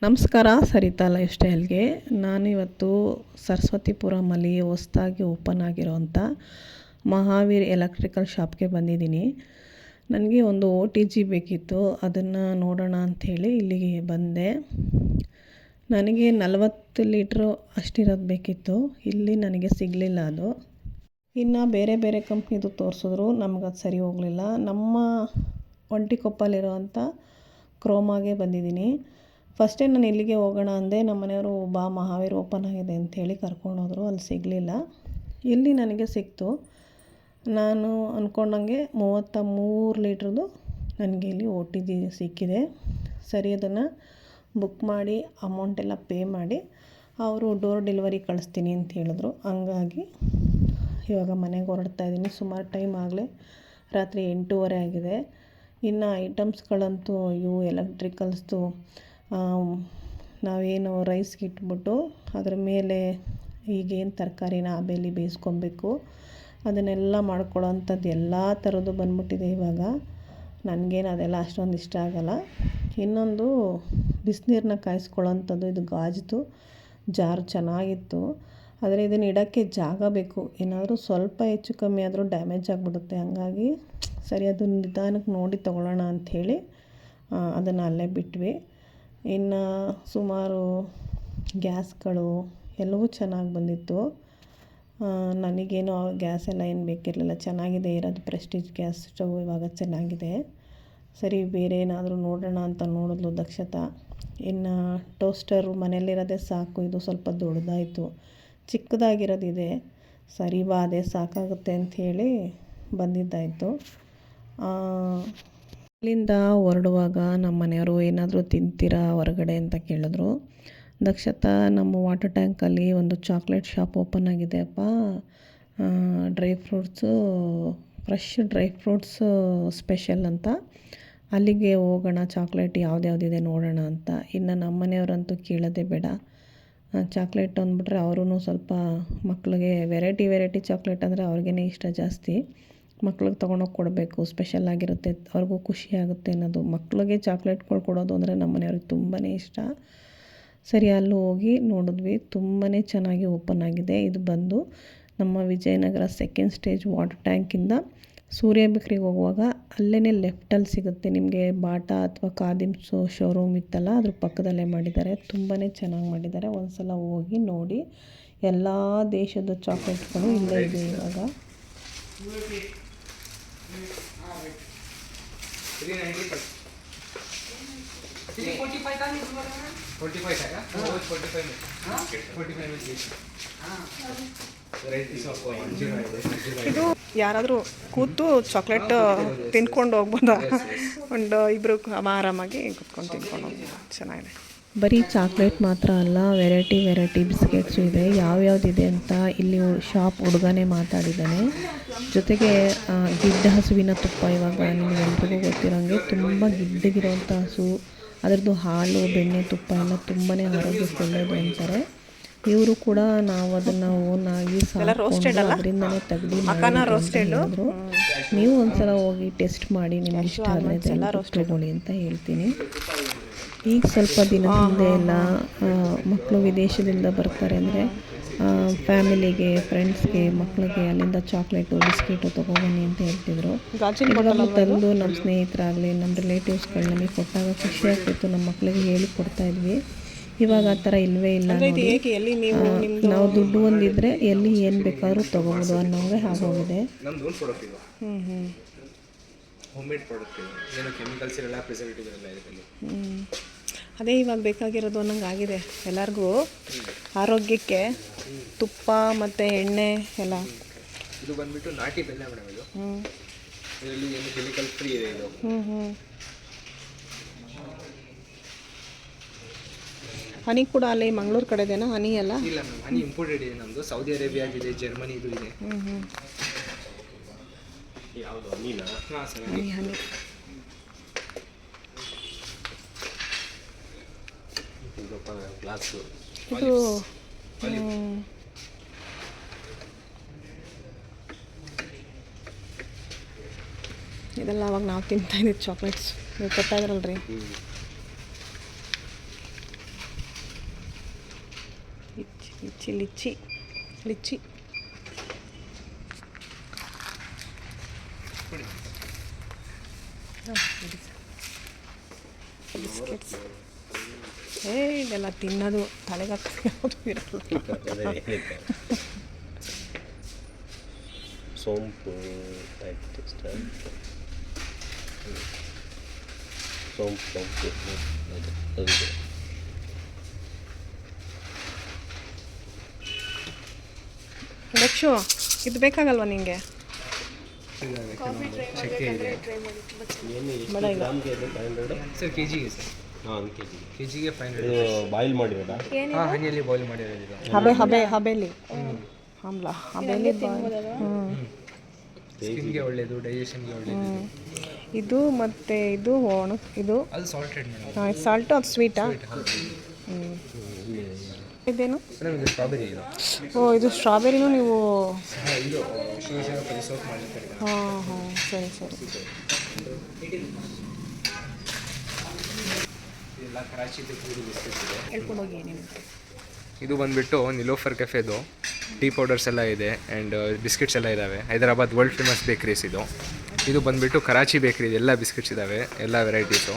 ನಮಸ್ಕಾರ, ಸರಿತಾ ಲೈಫ್ ಸ್ಟೈಲ್ಗೆ. ನಾನಿವತ್ತು ಸರಸ್ವತಿಪುರಮಲ್ಲಿ ಹೊಸದಾಗಿ ಓಪನ್ ಆಗಿರೋವಂಥ ಮಹಾವೀರ್ ಎಲೆಕ್ಟ್ರಿಕಲ್ ಶಾಪ್ಗೆ ಬಂದಿದ್ದೀನಿ. ನನಗೆ ಒಂದು OTG ಬೇಕಿತ್ತು, ಅದನ್ನು ನೋಡೋಣ ಅಂಥೇಳಿ ಇಲ್ಲಿಗೆ ಬಂದೆ. ನನಗೆ 40 ಲೀಟ್ರು ಅಷ್ಟಿರೋದು ಬೇಕಿತ್ತು. ಇಲ್ಲಿ ನನಗೆ ಸಿಗಲಿಲ್ಲ ಅದು. ಇನ್ನು ಬೇರೆ ಬೇರೆ ಕಂಪ್ನಿದು ತೋರಿಸಿದ್ರು, ನಮಗದು ಸರಿ ಹೋಗಲಿಲ್ಲ. ನಮ್ಮ ಒಂಟಿಕೊಪ್ಪಲಿರೋವಂಥ ಕ್ರೋಮಾಗೆ ಬಂದಿದ್ದೀನಿ. ಫಸ್ಟೇ ನಾನು ಇಲ್ಲಿಗೆ ಹೋಗೋಣ ಅಂದೆ. ನಮ್ಮ ಮನೆಯವರು ಬಾ ಮಹಾವೀರ್ ಓಪನ್ ಆಗಿದೆ ಅಂಥೇಳಿ ಕರ್ಕೊಂಡೋದ್ರು. ಅಲ್ಲಿ ಸಿಗಲಿಲ್ಲ. ಇಲ್ಲಿ ನನಗೆ ಸಿಕ್ತು. ನಾನು ಅಂದ್ಕೊಂಡಂಗೆ 33 ಲೀಟ್ರದ್ದು ನನಗೆ ಇಲ್ಲಿ OTG ಸಿಕ್ಕಿದೆ. ಸರಿ, ಅದನ್ನು ಬುಕ್ ಮಾಡಿ ಅಮೌಂಟೆಲ್ಲ ಪೇ ಮಾಡಿ ಅವರು ಡೋರ್ ಡೆಲಿವರಿ ಕಳಿಸ್ತೀನಿ ಅಂತ ಹೇಳಿದ್ರು. ಹಂಗಾಗಿ ಇವಾಗ ಮನೆಗೆ ಹೊರಡ್ತಾ ಇದ್ದೀನಿ. ಸುಮಾರು ಟೈಮ್ ಆಗಲೇ ರಾತ್ರಿ 8:30 ಆಗಿದೆ. ಇನ್ನು ಐಟಮ್ಸ್ಗಳಂತೂ ಇವು ಎಲೆಕ್ಟ್ರಿಕಲ್ಸ್ದು ನಾವೇನು ರೈಸ್ಗೆ ಇಟ್ಬಿಟ್ಟು ಅದ್ರ ಮೇಲೆ ಈಗೇನು ತರಕಾರಿನ ಆಬೇಲಿ ಬೇಯಿಸ್ಕೊಬೇಕು, ಅದನ್ನೆಲ್ಲ ಮಾಡ್ಕೊಳ್ಳೋ ಅಂಥದ್ದು ಎಲ್ಲ ಥರದ್ದು ಬಂದ್ಬಿಟ್ಟಿದೆ ಇವಾಗ. ನನಗೇನು ಅದೆಲ್ಲ ಅಷ್ಟೊಂದು ಇಷ್ಟ ಆಗೋಲ್ಲ. ಇನ್ನೊಂದು ಬಿಸಿನೀರನ್ನ ಕಾಯಿಸ್ಕೊಳ್ಳೋ ಅಂಥದ್ದು, ಇದು ಗಾಜ್ದು ಜಾರ್ ಚೆನ್ನಾಗಿತ್ತು. ಆದರೆ ಇದನ್ನು ಇಡೋಕ್ಕೆ ಜಾಗ ಬೇಕು. ಏನಾದರೂ ಸ್ವಲ್ಪ ಹೆಚ್ಚು ಕಮ್ಮಿ ಆದರೂ ಡ್ಯಾಮೇಜ್ ಆಗಿಬಿಡುತ್ತೆ. ಹಂಗಾಗಿ ಸರಿ, ಅದನ್ನು ನಿಧಾನಕ್ಕೆ ನೋಡಿ ತೊಗೊಳ್ಳೋಣ ಅಂಥೇಳಿ ಅದನ್ನು ಅಲ್ಲೇ ಬಿಟ್ವಿ. ಇನ್ನು ಸುಮಾರು ಗ್ಯಾಸ್ಗಳು ಎಲ್ಲವೂ ಚೆನ್ನಾಗಿ ಬಂದಿತ್ತು. ನನಗೇನು ಗ್ಯಾಸ್ ಎಲ್ಲ ಏನು ಬೇಕಿರಲಿಲ್ಲ. ಚೆನ್ನಾಗಿದೆ ಇರೋದು. ಪ್ರೆಸ್ಟೀಜ್ ಗ್ಯಾಸ್ ಸ್ಟವ್ ಇವಾಗ ಚೆನ್ನಾಗಿದೆ. ಸರಿ, ಬೇರೆ ಏನಾದರೂ ನೋಡೋಣ ಅಂತ ನೋಡಿದ್ಲು ದಕ್ಷತಾ. ಇನ್ನು ಟೋಸ್ಟರು ಮನೆಯಲ್ಲಿರೋದೇ ಸಾಕು. ಇದು ಸ್ವಲ್ಪ ದೊಡ್ಡದಾಯಿತು, ಚಿಕ್ಕದಾಗಿರೋದಿದೆ. ಸರಿ ಬಾ, ಅದೇ ಸಾಕಾಗುತ್ತೆ ಅಂಥೇಳಿ ಬಂದಿದ್ದಾಯಿತು. ಇಲ್ಲಿಂದ ಹೊರಡುವಾಗ ನಮ್ಮ ಮನೆಯವರು ಏನಾದರೂ ತಿಂತೀರಾ ಹೊರಗಡೆ ಅಂತ ಕೇಳಿದ್ರು. ದಕ್ಷತಾ, ನಮ್ಮ ವಾಟರ್ ಟ್ಯಾಂಕಲ್ಲಿ ಒಂದು ಚಾಕ್ಲೇಟ್ ಶಾಪ್ ಓಪನ್ ಆಗಿದೆ ಅಪ್ಪ, ಫ್ರೆಶ್ ಡ್ರೈ ಫ್ರೂಟ್ಸು ಸ್ಪೆಷಲ್ ಅಂತ. ಅಲ್ಲಿಗೆ ಹೋಗೋಣ, ಚಾಕ್ಲೇಟ್ ಯಾವ್ದ್ಯಾವ್ದಿದೆ ನೋಡೋಣ ಅಂತ. ಇನ್ನು ನಮ್ಮ ಮನೆಯವರಂತೂ ಕೇಳೋದೇ ಬೇಡ. ಚಾಕ್ಲೇಟ್ ಅಂದ್ಬಿಟ್ರೆ ಅವರೂ ಸ್ವಲ್ಪ ಮಕ್ಕಳಿಗೆ ವೆರೈಟಿ ಚಾಕ್ಲೇಟ್ ಅಂದರೆ ಅವ್ರಿಗೇ ಇಷ್ಟ ಜಾಸ್ತಿ. ಮಕ್ಳಿಗೆ ತೊಗೊಂಡೋಗಿ ಕೊಡಬೇಕು, ಸ್ಪೆಷಲ್ ಆಗಿರುತ್ತೆ, ಅವ್ರಿಗೂ ಖುಷಿ ಆಗುತ್ತೆ ಅನ್ನೋದು. ಮಕ್ಳಿಗೆ ಚಾಕ್ಲೇಟ್ಗಳು ಕೊಡೋದು ಅಂದರೆ ನಮ್ಮ ಮನೆಯವ್ರಿಗೆ ತುಂಬಾ ಇಷ್ಟ. ಸರಿ, ಅಲ್ಲಿ ಹೋಗಿ ನೋಡಿದ್ವಿ. ತುಂಬಾ ಚೆನ್ನಾಗಿ ಓಪನ್ ಆಗಿದೆ. ಇದು ಬಂದು ನಮ್ಮ ವಿಜಯನಗರ 2nd ಸ್ಟೇಜ್ ವಾಟರ್ ಟ್ಯಾಂಕಿಂದ ಸೂರ್ಯ ಬೇಕ್ರಿಗೆ ಹೋಗುವಾಗ ಅಲ್ಲೇ ಲೆಫ್ಟಲ್ಲಿ ಸಿಗುತ್ತೆ ನಿಮಗೆ. ಬಾಟಾ ಅಥವಾ ಖಾದಿಮ್ಸು ಶೋರೂಮ್ ಇತ್ತಲ್ಲ, ಅದ್ರ ಪಕ್ಕದಲ್ಲೇ ಮಾಡಿದ್ದಾರೆ. ತುಂಬಾ ಚೆನ್ನಾಗಿ ಮಾಡಿದ್ದಾರೆ. ಒಂದು ಸಲ ಹೋಗಿ ನೋಡಿ. ಎಲ್ಲ ದೇಶದ ಚಾಕ್ಲೇಟ್ಗಳು ಇಲ್ಲೇ ಇದೆ ಇವಾಗ. ಇದು ಯಾರಾದರೂ ಕೂತು ಚಾಕ್ಲೇಟ್ ತಿನ್ಕೊಂಡು ಹೋಗ್ಬೋದಾ? ಒಂದು ಇಬ್ಬರು ಆರಾಮಾಗಿ ಕೂತ್ಕೊಂಡು ತಿನ್ಕೊಂಡು ಹೋಗ್ಬೋದು. ಚೆನ್ನಾಗಿದೆ. ಬರೀ ಚಾಕ್ಲೇಟ್ ಮಾತ್ರ ಅಲ್ಲ, ವೆರೈಟಿ ಬಿಸ್ಕೆಟ್ಸು ಇದೆ. ಯಾವ್ಯಾವುದಿದೆ ಅಂತ ಇಲ್ಲಿ ಶಾಪ್ ಹುಡುಗನೇ ಮಾತಾಡಿದ್ದಾನೆ. ಜೊತೆಗೆ ಗಿಡ್ಡ ಹಸುವಿನ ತುಪ್ಪ, ಇವಾಗ ನಿಮಗೆಲ್ರಿಗೂ ಗೊತ್ತಿರೋಂಗೆ ತುಂಬ ಗಿಡ್ಡಗಿರೋಂಥ ಹಸು, ಅದರದ್ದು ಹಾಲು, ಬೆಣ್ಣೆ, ತುಪ್ಪ ಎಲ್ಲ ತುಂಬಾ ಆರೋಗ್ಯಕ್ಕೆ ಒಳ್ಳೆಯದು ಅಂತಾರೆ. ಇವರು ಕೂಡ ನಾವು ಅದನ್ನು ಓನಾಗಿ ಸಾಕೊಂಡು ಅದರಿಂದನೇ ತೆಗ್ದು ಮಾಡಿದ್ರು. ನೀವು ಒಂದ್ಸಲ ಹೋಗಿ ಟೆಸ್ಟ್ ಮಾಡಿ, ನಿಮ್ಗೆ ಇಷ್ಟ ಆದರೆ ತಗೊಳ್ಳಿ ಅಂತ ಹೇಳ್ತೀನಿ. ಈಗ ಸ್ವಲ್ಪ ದಿನ ಹಿಂದೆ ಎಲ್ಲ ಮಕ್ಕಳು ವಿದೇಶದಿಂದ ಬರ್ತಾರೆ ಅಂದರೆ ಫ್ಯಾಮಿಲಿಗೆ, ಫ್ರೆಂಡ್ಸ್ಗೆ, ಮಕ್ಕಳಿಗೆ ಅಲ್ಲಿಂದ ಚಾಕ್ಲೇಟು, ಬಿಸ್ಕೆಟು ತೊಗೊಬನ್ನಿ ಅಂತ ಹೇಳ್ತಿದ್ರು. ಇವಾಗ ತಂದು ನಮ್ಮ ಸ್ನೇಹಿತರಾಗಲಿ, ನಮ್ಮ ರಿಲೇಟಿವ್ಸ್ಗಳು ನಮಗೆ ಕೊಟ್ಟಾಗ ಖುಷಿ ಆಗ್ತಿತ್ತು. ನಮ್ಮ ಮಕ್ಕಳಿಗೆ ಹೇಳಿ ಕೊಡ್ತಾಯಿದ್ವಿ. ಇವಾಗ ಆ ಥರ ಇಲ್ಲವೇ ಇಲ್ಲ. ನಾವು ದುಡ್ಡು ಹೊಂದಿದ್ರೆ ಎಲ್ಲಿ ಏನು ಬೇಕಾದ್ರೂ ತೊಗೋಬೋದು ಅನ್ನೋಂಗೆ ಆಗೋಗಿದೆ. ಅದೇ ಇವಾಗ ಬೇಕಾಗಿರೋದು ಅನ್ನಂಗೆ ಆಗಿದೆ ಎಲ್ಲರಿಗೂ. ಆರೋಗ್ಯಕ್ಕೆ ತುಪ್ಪ ಮತ್ತು ಎಣ್ಣೆ ಎಲ್ಲ. ಇದು ಬಂದ್ಬಿಟ್ಟು ನಾಟಿ ಬೆಲ್ಲ ಮೇಡಮ್. ಇದು ಇದರಲ್ಲಿ ಏನು ಕೆಮಿಕಲ್ ಫ್ರೀ ಇದೆ ಇದು. ಹನಿ ಕೂಡ ಅಲ್ಲಿ ಮಂಗಳೂರು ಕಡೆದೇನಾ ಹನಿ ಎಲ್ಲ? ಇಲ್ಲ ಮ್ಯಾಮ್, ಹನಿ ಇಂಪೋರ್ಟೆಡ್ ಇದೆ ನಮ್ಮದು. ಸೌದಿ ಅರೇಬಿಯಾಗಿದೆ, ಜರ್ಮನಿ ಇದು ಇದೆ. ಯಾವುದು ಹನಿನಾ? ಹಾಂ ಸರ್, ಹನಿ. ಗ್ಲಾಸು ಇದು ಇದೆಲ್ಲ ಅವಾಗ ನಾವು ತಿಂತಾಯಿದ್ದೀವಿ ಚಾಕ್ಲೇಟ್ಸ್. ನೀವು ಕೊಟ್ಟಾಗಿರಲ್ರಿ. Lychee lychee lychee. ಬಿಸ್ಕೆಟ್ಸ್. ಇದೆಲ್ಲ ತಿನ್ನೋದು ತಲೆಗಾಗ್ತದೆ, ಯಾವುದು ಇರಲ್ಲ. ಸೋಂಪು ಟೈಪ್ ಟೆಕ್ಸ್ಟೈಲ್, ಸೋಂಪು ಅದು ಲಕ್ಷು, ಇದು ಬೇಕಾಗಲ್ವಾ ನಿಂಗೆ? ಚಕ್ಕೆ ಇದೆ ಬೇಡ ಇಲ್ಲ. ಗ್ರಾಮ್ಗೆ ಇದು 500. ಸರ್ ಕೆ ಜಿಗೆ ಸರ್. ಹಾಂ ಕೆ ಜಿಗೆ 500. ಇದು ಬಾಯ್ಲ್ ಮಾಡಿರೋದಾ? ಹಾಂ, ಹನಿಯಲ್ಲಿ ಬಾಯ್ಲ್ ಮಾಡಿರೋದು ಇದು. ಹಬೇಲಿ ಆಮ್ಲ ಹಬೇಲಿ ಸ್ಕಿನ್ಗೆ ಒಳ್ಳೆಯದು, ಡೈಜೆಷನ್ಗೆ ಒಳ್ಳೆಯದು. ಇದು ಮತ್ತು ಇದು ಇದು ಅದು ಸಾಲ್ಟೆಡ್ ಮೇಡಮ್. ಸಾಲ್ಟು, ಅದು ಸ್ವೀಟಾ? ಇದೇನು ಮೇಡಮ್ ಇದು ಸ್ಟ್ರಾಬೆರಿ ಇದು. ಓ, ಇದು ಸ್ಟ್ರಾಬೆರಿನೂ ನೀವು? ಇದು ಸೋಪ್ ಮಾಡಿರ್ತಾರೆ. ಹಾಂ ಸರಿ. ಇದೆಲ್ಲ ಕರಾಚಿದು ಪೂರಿ ಬಿಸ್ಕೆಟ್ಸ್ ಇದೆ. ಹೇಳ್ಕೊಂಡು ಹೋಗಿ ನೀವು. ಇದು ಬಂದುಬಿಟ್ಟು ನಿಲೋಫರ್ ಕೆಫೆದು ಟೀ ಪೌಡರ್ಸ್ ಎಲ್ಲ ಇದೆ ಆ್ಯಂಡ್ ಬಿಸ್ಕೆಟ್ಸ್ ಎಲ್ಲ ಇದ್ದಾವೆ. ಹೈದರಾಬಾದ್ ವರ್ಲ್ಡ್ ಫೇಮಸ್ ಬೇಕ್ರೀಸ್ ಇದು. ಇದು ಬಂದುಬಿಟ್ಟು ಕರಾಚಿ ಬೇಕ್ರಿ, ಎಲ್ಲ ಬಿಸ್ಕೆಟ್ಸ್ ಇದ್ದಾವೆ, ಎಲ್ಲ ವೆರೈಟೀಸು.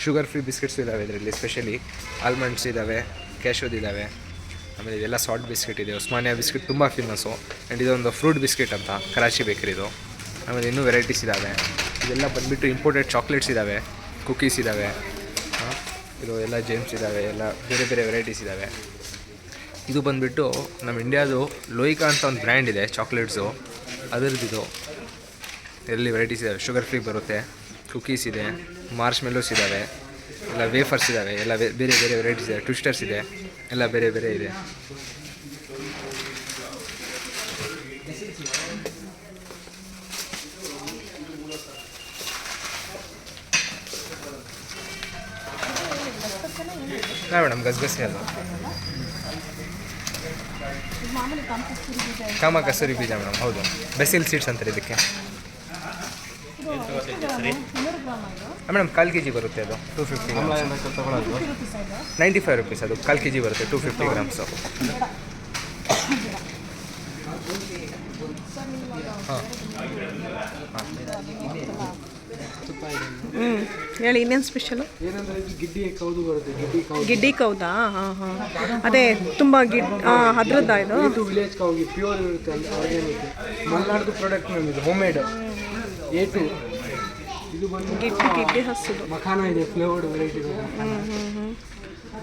ಶುಗರ್ ಫ್ರೀ ಬಿಸ್ಕೆಟ್ಸ್ ಇದ್ದಾವೆ ಇದರಲ್ಲಿ, ಸ್ಪೆಷಲಿ ಆಲ್ಮಂಡ್ಸ್ ಇದ್ದಾವೆ, ಕ್ಯಾಶೋದ್ ಇದ್ದಾವೆ. ಆಮೇಲೆ ಇದೆಲ್ಲ ಸಾಲ್ಟ್ ಬಿಸ್ಕೆಟ್ ಇದೆ. ಉಸ್ಮಾನಿಯಾ ಬಿಸ್ಕೆಟ್ ತುಂಬ ಫೇಮಸ್ಸು. ಆ್ಯಂಡ್ ಇದೊಂದು ಫ್ರೂಟ್ ಬಿಸ್ಕೆಟ್ ಅಂತ ಕರಾಚಿ ಬೇಕ್ರಿದು. ಆಮೇಲೆ ಇನ್ನೂ ವೆರೈಟೀಸ್ ಇದ್ದಾವೆ. ಇದೆಲ್ಲ ಬಂದುಬಿಟ್ಟು ಇಂಪೋರ್ಟೆಡ್ ಚಾಕ್ಲೇಟ್ಸ್ ಇದ್ದಾವೆ, ಕುಕೀಸ್ ಇದ್ದಾವೆ, ಇದು ಎಲ್ಲ ಜೇಮ್ಸ್ ಇದ್ದಾವೆ, ಎಲ್ಲ ಬೇರೆ ಬೇರೆ ವೆರೈಟೀಸ್ ಇದ್ದಾವೆ. ಇದು ಬಂದುಬಿಟ್ಟು ನಮ್ಮ ಇಂಡಿಯಾದು ಲೋಯಿಕಾ ಅಂತ ಒಂದು ಬ್ರ್ಯಾಂಡ್ ಇದೆ ಚಾಕ್ಲೇಟ್ಸು, ಅದರದ್ದು. ಇದರಲ್ಲಿ ವೆರೈಟೀಸ್ ಇದ್ದಾವೆ, ಶುಗರ್ ಫ್ರೀ ಬರುತ್ತೆ, ಕುಕೀಸ್ ಇದೆ, ಮಾರ್ಷ್ ಮೆಲೋಸ್ ಇದ್ದಾವೆ, ಎಲ್ಲ ವೇಫರ್ಸ್ ಇದ್ದಾವೆ, ಎಲ್ಲ ಬೇರೆ ಬೇರೆ ವೆರೈಟೀಸ್ ಇದೆ, ಟ್ವಿಸ್ಟರ್ಸ್ ಇದೆ, ಎಲ್ಲ ಬೇರೆ ಬೇರೆ ಇದೆ. ಹಾಂ ಮೇಡಮ್, ಗಸಗಸೆ ಅದು ಕಾಮ ಕಸ್ತೂರಿ ಬೀಜ ಮೇಡಮ್. ಹೌದು, ಬೆಸಿಲ್ ಸೀಡ್ಸ್ ಅಂತಾರೆ ಇದಕ್ಕೆ. ಮೇಡಮ್ 1/4 kg ಬರುತ್ತೆ ಅದು, 250 ಗ್ರಾಮ್ಸ್. 95 ರುಪೀಸ್ ಅದು, 1/4 kg ಬರುತ್ತೆ, 250 ಗ್ರಾಮ್ಸು. ಹೇಳಿ, ಇನ್ನೇನು ಸ್ಪೆಷಲು? ಏನಂದ್ರೆ ಇದು ಗಿಡ್ಡಿ ಕೌದು ಬರುತ್ತೆ, ಗಿಡ್ಡಿ ಕೌದಾ? ಹಾಂ. ಅದೇ ತುಂಬ ಅದ್ರದ್ದಾ ಇದು? ಇದು ವಿಲೇಜ್ ಕೌಗಿ ಪ್ಯೂರ್ ಇರುತ್ತೆ, ಆರ್ಗ್ಯಾನಿಕ್ ಮಲ್ನಾಡ್ದು ಪ್ರಾಡಕ್ಟ್ ಮ್ಯಾಮ್. ಇದು ಹೋಮ್ ಮೇಡ್ A2. ಇದು ಬಂದು ಗಿಡ್ಡಿ ಹಸುದು ಮಖಾನ ಇದೆ, ಫ್ಲೇವರ್ಡ್ ವೆರೈಟಿ ಇದೆ,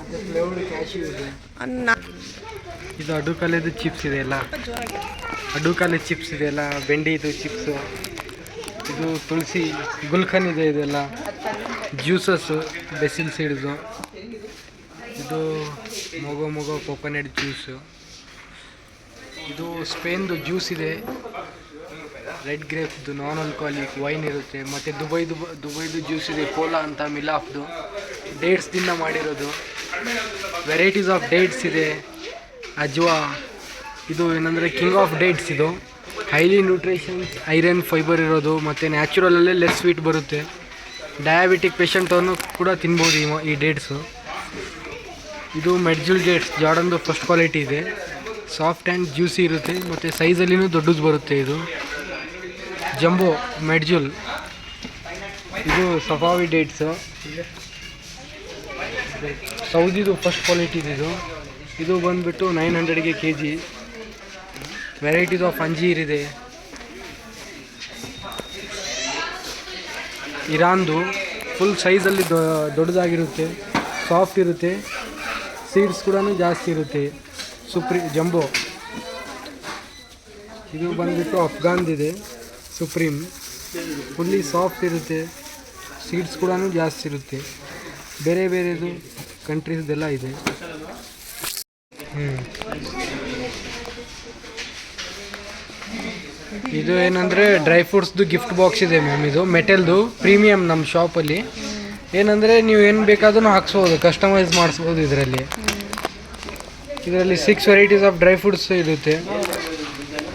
ಮತ್ತು ಫ್ಲೇವರ್ಡ್ ಕ್ಯಾಶ್ಯೂ ಇದೆ. ಅನ್ನ ಇದು ಅಡ್ಡುಕಾಲೆದು ಚಿಪ್ಸ್ ಇದೆ, ಎಲ್ಲ ಅಡ್ಡುಕಾಲೆ ಚಿಪ್ಸ್ ಇದೆ, ಎಲ್ಲ ಬೆಂಡಿದು ಚಿಪ್ಸು. ಇದು ತುಳಸಿ ಗುಲ್ಖನ್ ಇದೆ, ಇದೆಲ್ಲ ಜ್ಯೂಸಸ್ಸು, ಬೆಸಿಲ್ ಸೀಡ್ಸು. ಇದು ಮೊಗೊ ಕೋಕೋನಟ್ ಜ್ಯೂಸು. ಇದು ಸ್ಪೇನ್ದು ಜ್ಯೂಸ್ ಇದೆ, ರೆಡ್ ಗ್ರೇಪ್ದು ನಾನ್ ಆಲ್ಕೋಹಾಲಿಕ್ ವೈನ್ ಇರುತ್ತೆ. ಮತ್ತು ದುಬೈದು ಜ್ಯೂಸ್ ಇದೆ, ಕೋಲಾ ಅಂತ, ಮಿಲಾಫ್ದು ಡೇಟ್ಸ್ದಿಂದ ಮಾಡಿರೋದು. ವೆರೈಟೀಸ್ ಆಫ್ ಡೇಟ್ಸ್ ಇದೆ, ಅಜ್ವಾ. ಇದು ಏನಂದರೆ ಕಿಂಗ್ ಆಫ್ ಡೇಟ್ಸ್. ಇದು ಹೈಲಿ ನ್ಯೂಟ್ರಿಷನ್ಸ್, ಐರನ್, ಫೈಬರ್ ಇರೋದು, ಮತ್ತು ನ್ಯಾಚುರಲಲ್ಲೇ ಲೆಸ್ ಸ್ವೀಟ್ ಬರುತ್ತೆ. ಡಯಾಬಿಟಿಕ್ ಪೇಷಂಟನ್ನು ಕೂಡ ತಿನ್ಬೋದು ಈ ಡೇಟ್ಸು. ಇದು ಮೆಡ್ಜುಲ್ ಡೇಟ್ಸ್, ಜಾರ್ಡನ್ದು ಫಸ್ಟ್ ಕ್ವಾಲಿಟಿ ಇದೆ, ಸಾಫ್ಟ್ ಆ್ಯಂಡ್ ಜ್ಯೂಸಿ ಇರುತ್ತೆ, ಮತ್ತು ಸೈಜಲ್ಲಿನೂ ದೊಡ್ಡದು ಬರುತ್ತೆ. ಇದು ಜಂಬೋ ಮೆಡ್ಜುಲ್. ಇದು ಸಫಾವಿ ಡೇಟ್ಸು, ಸೌದಿದು ಫಸ್ಟ್ ಕ್ವಾಲಿಟಿ ಇದು. ಇದು ಬಂದುಬಿಟ್ಟು 900 kg. ವೆರೈಟೀಸ್ ಆಫ್ ಅಂಜೀರ್ ಇದೆ, ಇರಾನ್ದು ಫುಲ್ ಸೈಜಲ್ಲಿ ದೊಡ್ಡದಾಗಿರುತ್ತೆ, ಸಾಫ್ಟ್ ಇರುತ್ತೆ, ಸೀಡ್ಸ್ ಕೂಡ ಜಾಸ್ತಿ ಇರುತ್ತೆ. ಜಂಬೋ. ಇದು ಬಂದುಬಿಟ್ಟು ಅಫ್ಘಾನ್ದಿದೆ, ಸುಪ್ರೀಮ್. ಫುಲ್ಲಿ ಸಾಫ್ಟ್ ಇರುತ್ತೆ, ಸೀಡ್ಸ್ ಕೂಡ ಜಾಸ್ತಿ ಇರುತ್ತೆ. ಬೇರೆ ಬೇರೆದು ಕಂಟ್ರೀಸ್ದೆಲ್ಲ ಇದೆ. ಇದು ಏನಂದರೆ ಡ್ರೈ ಫ್ರೂಟ್ಸ್ದು ಗಿಫ್ಟ್ ಬಾಕ್ಸ್ ಇದೆ ಮ್ಯಾಮ್. ಇದು ಮೆಟಲ್ದು ಪ್ರೀಮಿಯಮ್ ನಮ್ಮ ಶಾಪಲ್ಲಿ. ಏನಂದರೆ ನೀವು ಏನು ಬೇಕಾದ್ರೂ ಹಾಕ್ಸ್ಬೋದು, ಕಸ್ಟಮೈಸ್ ಮಾಡಿಸ್ಬೋದು. ಇದರಲ್ಲಿ 6 ವೆರೈಟೀಸ್ ಆಫ್ ಡ್ರೈ ಫ್ರೂಟ್ಸ್ ಇರುತ್ತೆ,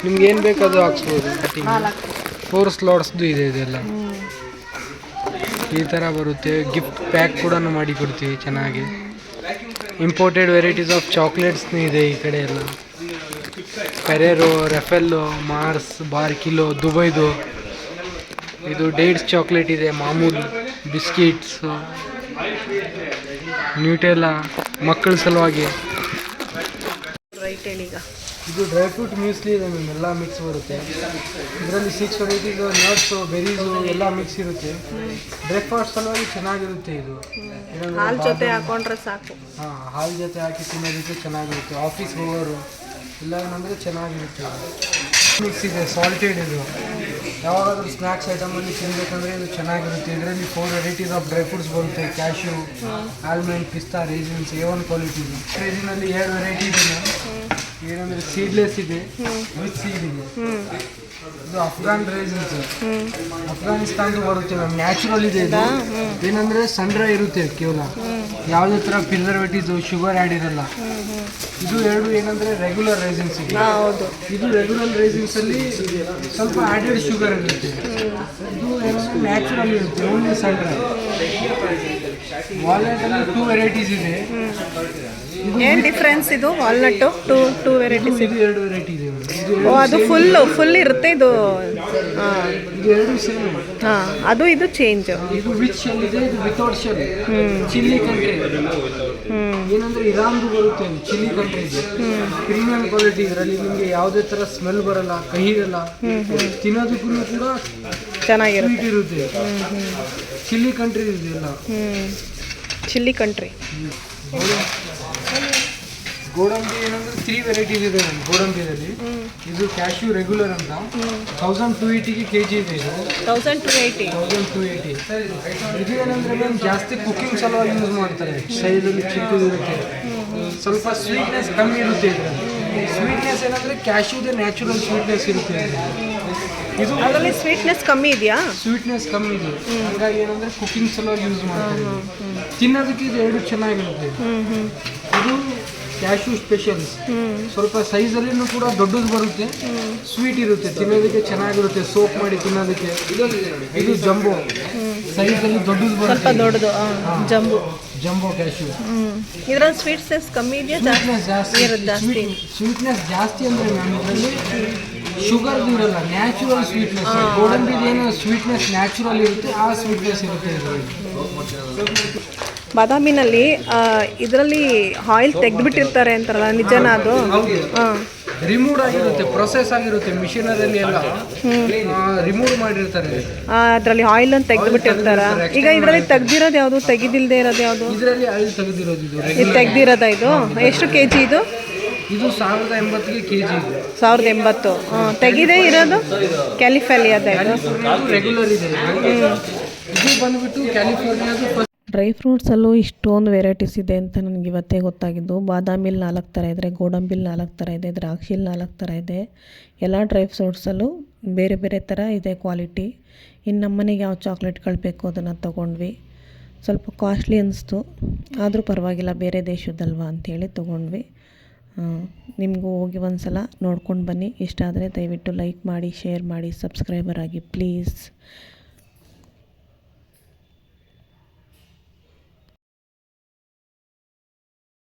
ನಿಮ್ಗೆ ಏನು ಬೇಕಾದ್ರೂ ಹಾಕ್ಸ್ಬೋದು. 4 ಸ್ಲಾಟ್ಸ್ದು ಇದೆ ಇದೆಲ್ಲ. ಈ ಥರ ಬರುತ್ತೆ. ಗಿಫ್ಟ್ ಪ್ಯಾಕ್ ಕೂಡ ಮಾಡಿ ಕೊಡ್ತೀವಿ ಚೆನ್ನಾಗಿ. ಇಂಪೋರ್ಟೆಡ್ ವೆರೈಟೀಸ್ ಆಫ್ ಚಾಕ್ಲೇಟ್ಸ್ನೂ ಇದೆ ಈ ಕಡೆ ಎಲ್ಲ. ಫೆರೇರೋ, ರೆಫೆಲ್ಲೋ, ಮಾರ್ಸ್, ಬಾರ್ಕಿಲೋ, ದುಬೈದು. ಇದು ಡೇಟ್ಸ್ ಚಾಕ್ಲೇಟ್ ಇದೆ, ಮಾಮೂಲಿ ಬಿಸ್ಕಿಟ್ಸು, ನ್ಯೂಟೆಲ್ಲಾ ಮಕ್ಕಳ ಸಲುವಾಗಿ. ರೈಟ್ ಹೇಳೀಗ. ಇದು ಡ್ರೈ ಫ್ರೂಟ್ ಮ್ಯೂಸ್ಲಿ ಇದೆ ಮ್ಯಾಮ್, ಎಲ್ಲ ಮಿಕ್ಸ್ ಬರುತ್ತೆ. ಇದರಲ್ಲಿ 6 ವೆರೈಟೀಸು, ನಟ್ಸು, ಬೆರೀಸು ಎಲ್ಲ ಮಿಕ್ಸ್ ಇರುತ್ತೆ. ಬ್ರೇಕ್ಫಾಸ್ಟ್ ಸಲುವಾಗಿ ಚೆನ್ನಾಗಿರುತ್ತೆ ಇದು. ಹಾಲು ಜೊತೆ ಹಾಕೊಂಡ್ರೆ ಸಾಕು. ಹಾಂ, ಹಾಲು ಜೊತೆ ಹಾಕಿ ತಿನ್ನೋದಕ್ಕೆ ಚೆನ್ನಾಗಿರುತ್ತೆ. ಆಫೀಸ್ ಹೋಗೋರು ಇಲ್ಲ ಏನಂದರೆ ಚೆನ್ನಾಗಿರುತ್ತೆ. ಮಿಕ್ಸ್ ಇದೆ, ಸಾಲ್ಟೆಡ್ ಇದು. ಯಾವಾಗಾದ್ರೂ ಸ್ನ್ಯಾಕ್ಸ್ ಐಟಮಲ್ಲಿ ತಿನ್ನಬೇಕಂದ್ರೆ ಇದು ಚೆನ್ನಾಗಿರುತ್ತೆ. ಇದರಲ್ಲಿ 4 ವೆರೈಟೀಸ್ ಆಫ್ ಡ್ರೈ ಫ್ರೂಟ್ಸ್ ಬರುತ್ತೆ. ಕ್ಯಾಶ್ಯೂ, ಆಲ್ಮಂಡ್, ಪಿಸ್ತಾ, ರೇಸಿನ್ಸ್, A1 ಕ್ವಾಲಿಟಿ. ರೇಸಿನಲ್ಲಿ 2 ವೆರೈಟಿ ಇದೆ. ಏನಂದರೆ ಸೀಡ್ಲೆಸ್ ಇದೆ, ವಿತ್ ಸೀಡ್ ಇದೆ. ಇದು ಅಫ್ಘಾನ್ ರೇಸಿನ್ಸ್, ಅಫ್ಘಾನಿಸ್ತಾನದ್ದು ಬರುತ್ತೆ ಮ್ಯಾಮ್. ನ್ಯಾಚುರಲ್ ಇದೆ ಇದು. ಏನಂದರೆ ಸನ್ ಡ್ರೈ ಇರುತ್ತೆ ಕೇವಲ, ಯಾವುದೇ ಥರ ಪ್ರಿಸರ್ವೇಟಿವ್ಸು, ಶುಗರ್ ಆ್ಯಡ್ ಇರಲ್ಲ. ಇದು 2 ಏನಂದರೆ ರೆಗ್ಯುಲರ್ ರೇಸಿನ್ಸ್ ಇದೆ. ಇದು ರೆಗ್ಯುಲರ್ ರೇಸಿನ್ಸಲ್ಲಿ ಸ್ವಲ್ಪ ಆ್ಯಡೆಡ್ ಶುಗರ್ ಇರುತ್ತೆ. ಇದು ಏನಂದರೆ ನ್ಯಾಚುರಲ್ ಇರುತ್ತೆ, ಓನ್ಲಿ ಸನ್ ಡ್ರೈ. ವಾಲ್ನಟಲ್ಲಿ 2 ವೆರೈಟೀಸ್ ಇದೆ. ಏನು ಡಿಫ್ರೆನ್ಸ್ ಇದು ವಾಲ್ನಟ್ಟು? Two varieties. ಇದು 2 ವೆರೈಟಿ ಇದೆ. ಓ, ಅದು ಫುಲ್ ಇರುತ್ತೆ ಇದು. ಇದು 2 ಸೇಮ್. ಹಾಂ, ಅದು ಇದು ಚೇಂಜ್. ಇದು ವಿತ್ ಶೆಲ್ ಇದೆ, ಇದು ವಿತೌಟ್ ಶೆಲ್. ಚಿಲ್ಲಿ ಕಂಟ್ರಿ ಏನಂದ್ರೆ ಇರಾನ್ದು ಬರುತ್ತೆ, ಚಿಲ್ಲಿ ಕಂಟ್ರಿ ಇದೆ. Premium quality. ಇದರಲ್ಲಿ ನಿಮಗೆ ಯಾವುದೇ ಥರ ಸ್ಮೆಲ್ ಬರಲ್ಲ, ಕಹಿ ಇರಲ್ಲ, ತಿನ್ನೋದಕ್ಕೂ ಕೂಡ ಚೆನ್ನಾಗಿರುತ್ತೆ. ಸ್ವೀಟ್ ಇರುತ್ತೆ. ಚಿಲ್ಲಿ ಕಂಟ್ರಿ ಇದೆ ಎಲ್ಲ. Chilli country. ಗೋಡಂಬಿ ಏನಂದ್ರೆ 3 ವೆರೈಟೀಸ್ ಇದೆ ನಮ್ಮ ಗೋಡಂಬಿಯಲ್ಲಿ. ಇದು ಕ್ಯಾಶ್ಯೂ ರೆಗ್ಯುಲರ್ ಅಂತ 1280 kg ಇದೆ. ಇದು 1280. 1280. ಇದು ಏನಂದ್ರೆ ಮ್ಯಾಮ್ ಜಾಸ್ತಿ ಕುಕಿಂಗ್ ಸಲುವಾಗಿ ಯೂಸ್ ಮಾಡ್ತಾರೆ. ಸೈಜಲ್ಲಿ ಚಿಕ್ಕದಿರುತ್ತೆ, ಸ್ವಲ್ಪ ಸ್ವೀಟ್ನೆಸ್ ಕಮ್ಮಿ ಇರುತ್ತೆ ಇದರಲ್ಲಿ. ಸ್ವೀಟ್ನೆಸ್ ಏನಂದ್ರೆ ಕ್ಯಾಶ್ಯೂದೇ ನ್ಯಾಚುರಲ್ ಸ್ವೀಟ್ನೆಸ್ ಇರುತ್ತೆ. ಇದು ಅದರಲ್ಲಿ ಸ್ವೀಟ್ನೆಸ್ ಕಮ್ಮಿ ಇದೆಯಾ? ಸ್ವೀಟ್ನೆಸ್ ಕಮ್ಮಿ ಇದೆ, ಹಾಗಾಗಿ ಏನಂದ್ರೆ ಕುಕಿಂಗ್ ಸಲುವಾಗಿ ಯೂಸ್ ಮಾಡ್ತಾರೆ. ತಿನ್ನೋದಕ್ಕೆ ಇದು 2 ಚೆನ್ನಾಗಿರುತ್ತೆ. ಇದು ಕ್ಯಾಶ್ಯೂ ಸ್ಪೆಷಲ್ಸ್, ಸ್ವಲ್ಪ ಸೈಜಲ್ಲಿನೂ ಕೂಡ ದೊಡ್ಡದು ಬರುತ್ತೆ, ಸ್ವೀಟ್ ಇರುತ್ತೆ, ತಿನ್ನೋದಕ್ಕೆ ಚೆನ್ನಾಗಿರುತ್ತೆ, ಸೋಪ್ ಮಾಡಿ ತಿನ್ನೋದಕ್ಕೆ. ಇದು ಜಂಬೋ ಸೈಜಲ್ಲಿ ದೊಡ್ಡದು ಬರುತ್ತೆ, ಸ್ವಲ್ಪ ದೊಡ್ಡದು. Jumbo cashew. ಇದರಲ್ಲಿ ಸ್ವೀಟ್ನೆಸ್ ಕಮ್ಮಿ ಇದೆಯಾ? ಜಾಸ್ತಿ ಜಾಸ್ತಿ. ಸ್ವೀಟ್ನೆಸ್ ಜಾಸ್ತಿ ಅಂದರೆ ಮ್ಯಾಮ್ ಇದರಲ್ಲಿ ಶುಗರ್ ಇರಲ್ಲ, ನ್ಯಾಚುರಲ್ ಸ್ವೀಟ್ನೆಸ್. ಗೋಡಂಬಿದು ಏನು ಸ್ವೀಟ್ನೆಸ್ ನ್ಯಾಚುರಲ್ ಇರುತ್ತೆ, ಆ ಸ್ವೀಟ್ನೆಸ್ ಇರುತ್ತೆ ಇದರಲ್ಲಿ. ಬಾದಾಮಿನಲ್ಲಿ ಇದರಲ್ಲಿ ಆಯಿಲ್ ತೆಗೆದುಬಿಟ್ಟಿರ್ತಾರೆ ಅಂತಾರಲ್ಲ, ನಿಜನಾ ಅದು? ಹಾಂ, ರಿಮೂವ್ ಆಗಿರುತ್ತೆ, ಪ್ರೊಸೆಸ್ ಆಗಿರುತ್ತೆ, ಮಿಷಿನರಲ್ಲಿ ಎಲ್ಲ ರಿಮೂವ್ ಮಾಡಿರ್ತಾರೆ. ಅದರಲ್ಲಿ ಆಯಿಲ್ ಅಂತ ತೆಗೆದುಬಿಟ್ಟಿರ್ತಾರ. ಈಗ ಇದರಲ್ಲಿ ತೆಗ್ದಿರೋದು ಯಾವುದು, ತೆಗೆದಿಲ್ಲದೆ ಇರೋದು ಯಾವುದು? ಇದರಲ್ಲಿ ಆಯಿಲ್ ತೆಗೆದಿರೋದು ಇದು ತೆಗ್ದಿರೋದ? ಇದು ಎಷ್ಟು kg ಇದು? ಇದು 1080 kg ಇದೆ. 1080. ತೆಗೆದೇ ಇರೋದು ಕ್ಯಾಲಿಫೋರ್ನಿಯಾದ ಇದು ರೆಗ್ಯುಲರ್ ಇದೆ. ಇದು ಬಂದ್ಬಿಟ್ಟು ಕ್ಯಾಲಿಫೋರ್ನಿಯಾದು. ಡ್ರೈ ಫ್ರೂಟ್ಸಲ್ಲೂ ಇಷ್ಟೊಂದು ವೆರೈಟೀಸ್ ಇದೆ ಅಂತ ನನಗೆ ಇವತ್ತೇ ಗೊತ್ತಾಗಿದ್ದು. ಬಾದಾಮಿಲಿ 4 ಥರ ಇದೆ, ಗೋಡಂಬಿಲಿ 4 ಥರ ಇದೆ, ದ್ರಾಕ್ಷಿಲಿ 4 ಥರ ಇದೆ. ಎಲ್ಲ ಡ್ರೈ ಫ್ರೂಟ್ಸಲ್ಲೂ ಬೇರೆ ಬೇರೆ ಥರ ಇದೆ ಕ್ವಾಲಿಟಿ. ಇನ್ನು ನಮ್ಮನೆಗೆ ಯಾವ ಚಾಕ್ಲೇಟ್ಗಳು ಬೇಕು ಅದನ್ನು ತೊಗೊಂಡ್ವಿ. ಸ್ವಲ್ಪ ಕಾಸ್ಟ್ಲಿ ಅನಿಸ್ತು, ಆದರೂ ಪರವಾಗಿಲ್ಲ, ಬೇರೆ ದೇಶದಲ್ವಾ ಅಂಥೇಳಿ ತೊಗೊಂಡ್ವಿ. ನಿಮಗೂ ಹೋಗಿ ಒಂದು ಸಲ ನೋಡ್ಕೊಂಡು ಬನ್ನಿ. ಇಷ್ಟ ಆದರೆ ದಯವಿಟ್ಟು ಲೈಕ್ ಮಾಡಿ, ಶೇರ್ ಮಾಡಿ, ಸಬ್ಸ್ಕ್ರೈಬರ್ ಆಗಿ ಪ್ಲೀಸ್.